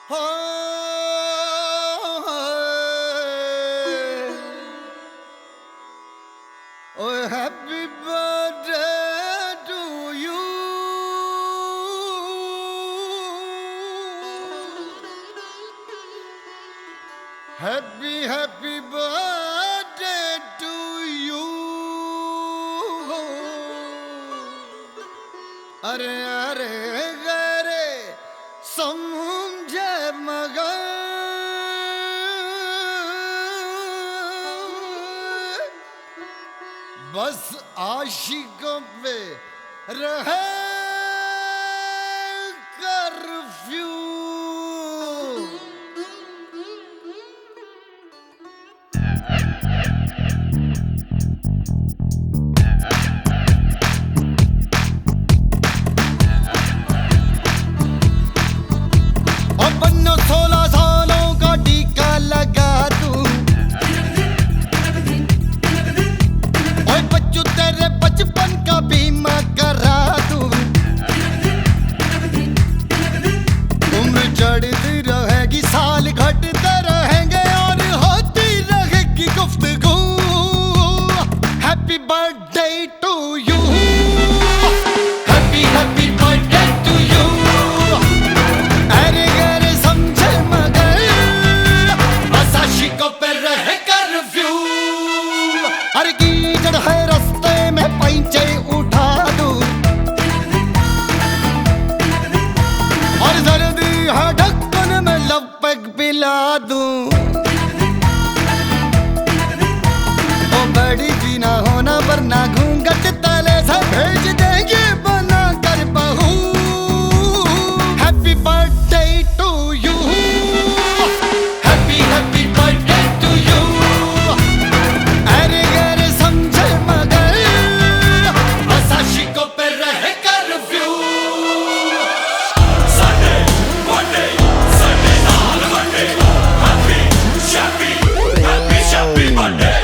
Oh, oh, happy birthday to you. Happy birthday to you. अरे अरे गरे समझे मगर बस आशिकों पे रहे कर्फ्यू। और 16 सालों का टीका लगा दूं, और बच्चू तेरे बचपन का बीमा करा दूं। उम्र चढ़ती रहेगी, साल घटते रहेंगे और होती रहेगी गुफ्तगू। Happy birthday to you, happy birthday to you. अरे गरे समझे मगर बस आशिकों पे रहे कर्फ्यू। अरे कीचड़ है रास्ते में पैंचे उठा दूं, और सर्दी है ढक्कन में लपक पिला दूं। ओ बड़ी भी ना होना वरना घूंघट तले से भेज देंगे बना कर बहू। Happy birthday to you, happy birthday to you. अरे गरे समझे मगर बस आशिकों पे रहे curfew. Sunday, Monday, Sunday, all Monday. Happy, happy Monday.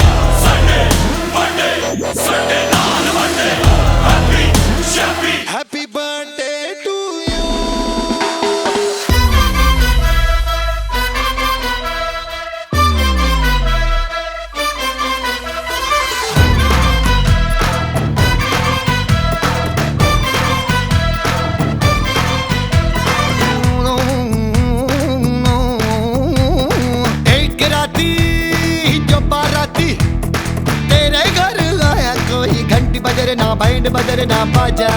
Sunday, Monday, Sunday, all Monday. Happy. Happy birthday to you. एक राती जो बाराती तेरे घर आया, कोई घंटी बजरे ना बैंड बजरे ना बाजा।